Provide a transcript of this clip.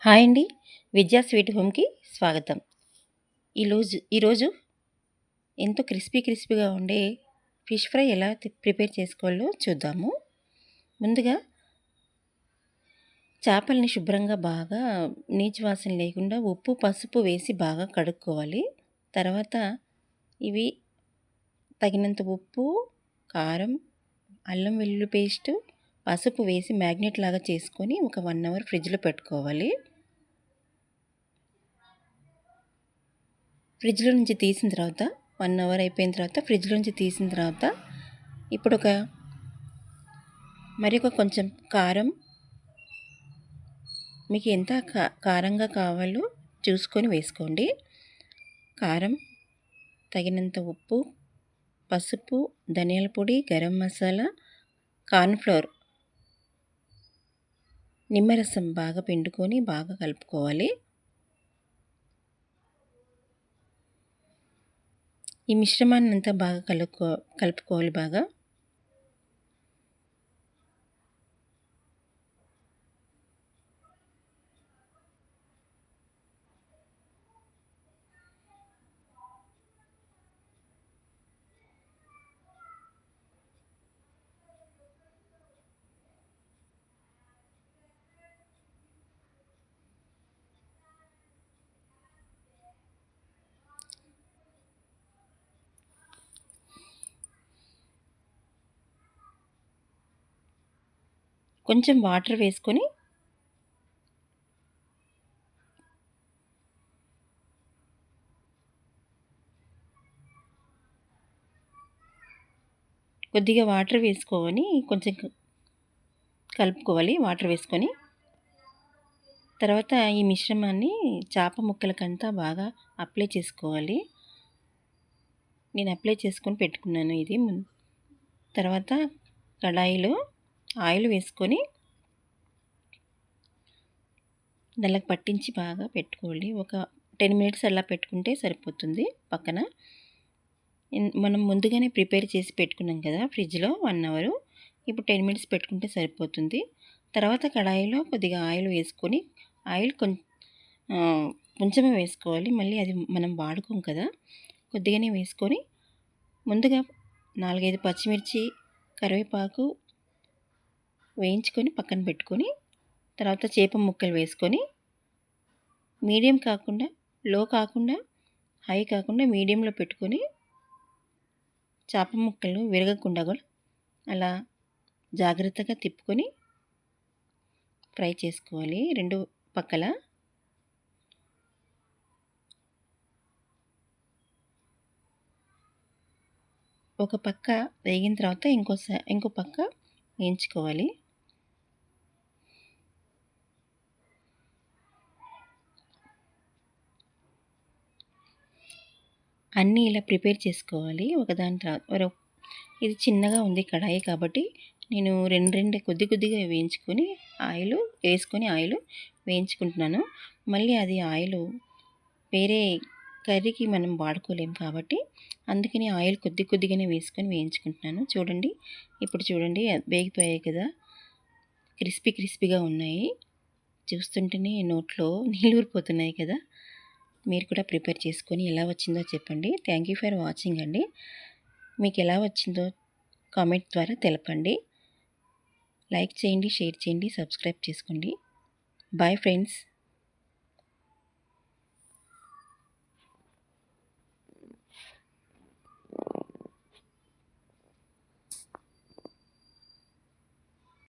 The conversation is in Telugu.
హాయ్ అండి. విద్యా స్వీట్ హోమ్‌కి స్వాగతం. ఈరోజు ఎంతో క్రిస్పీగా ఉండే ఫిష్ ఫ్రై ఎలా ప్రిపేర్ చేసుకోవాలో చూద్దాము. ముందుగా చేపల్ని శుభ్రంగా బాగా నీచు వాసన లేకుండా ఉప్పు, పసుపు వేసి బాగా కడుక్కోవాలి. తర్వాత ఇవి తగినంత ఉప్పు, కారం, అల్లం వెల్లుల్లి పేస్టు, పసుపు వేసి మ్యాగ్నేట్ లాగా చేసుకొని ఒక 1 అవర్ ఫ్రిడ్జ్‌లో పెట్టుకోవాలి. ఫ్రిడ్జ్‌లో నుంచి తీసిన తర్వాత 1 అవర్ అయిపోయిన తర్వాత ఫ్రిడ్జ్‌లో నుంచి తీసిన తర్వాత ఇప్పుడు ఒక కొంచెం కారం, మీకు ఎంత కారంగా కావాలో చూసుకొని వేసుకోండి. కారం, తగినంత ఉప్పు, పసుపు, ధనియాల పొడి, గరం మసాలా, కార్న్‌ఫ్లోర్, నిమ్మరసం బాగా పిండుకొని బాగా కలుపుకోవాలి. ఈ మిశ్రమాన్ని అంతా బాగా కలుపుకోవాలి బాగా. కొంచెం వాటర్ వేసుకొని కొద్దిగా వాటర్ వేసుకొని కొంచెం కలుపుకోవాలి. వాటర్ వేసుకొని తర్వాత ఈ మిశ్రమాన్ని చేప ముక్కలకంతా బాగా అప్లై చేసుకోవాలి. నేను అప్లై చేసుకొని పెట్టుకున్నాను ఇది. తర్వాత కడాయిలో ఆయిల్ వేసుకొని దానికి పట్టించి బాగా పెట్టుకోవాలి. ఒక 10 మినిట్స్ అలా పెట్టుకుంటే సరిపోతుంది పక్కన. మనం ముందుగానే ప్రిపేర్ చేసి పెట్టుకున్నాం కదా ఫ్రిడ్జ్‌లో 1 అవరు. ఇప్పుడు 10 మినిట్స్ పెట్టుకుంటే సరిపోతుంది. తర్వాత కడాయిలో కొద్దిగా ఆయిల్ వేసుకొని ఆయిల్ కొంచెమే వేసుకోవాలి. మళ్ళీ అది మనం వాడుకోం కదా. కొద్దిగానే వేసుకొని ముందుగా 4, 5 పచ్చిమిర్చి, కరివేపాకు వేయించుకొని పక్కన పెట్టుకొని తర్వాత చేప ముక్కలు వేసుకొని మీడియం కాకుండా, లో కాకుండా, హై కాకుండా మీడియంలో పెట్టుకొని చేప ముక్కలు విరగకుండా కూడా అలా జాగ్రత్తగా తిప్పుకొని ఫ్రై చేసుకోవాలి 2 పక్కల. ఒక పక్క వేగిన తర్వాత ఇంకో పక్క వేయించుకోవాలి. అన్నీ ఇలా ప్రిపేర్ చేసుకోవాలి ఒకదాని తర్వాత. ఇది చిన్నగా ఉంది కడాయి కాబట్టి నేను రెండు కొద్దిగా వేయించుకొని ఆయిల్ వేయించుకుంటున్నాను. మళ్ళీ అది ఆయిల్ వేరే కర్రీకి మనం వాడుకోలేం కాబట్టి అందుకని ఆయిల్ కొద్దిగానే వేసుకొని వేయించుకుంటున్నాను. చూడండి, ఇప్పుడు చూడండి వేగిపోయాయి కదా, క్రిస్పీగా ఉన్నాయి. చూస్తుంటేనే నోట్లో నీళ్ళూరిపోతున్నాయి కదా. మీరు కూడా ప్రిపేర్ చేసుకొని ఎలా వచ్చిందో చెప్పండి. థ్యాంక్ యూ ఫర్ వాచింగ్ అండి. మీకు ఎలా వచ్చిందో కామెంట్ ద్వారా తెలపండి. లైక్ చేయండి, షేర్ చేయండి, సబ్స్క్రైబ్ చేసుకోండి. Bye friends.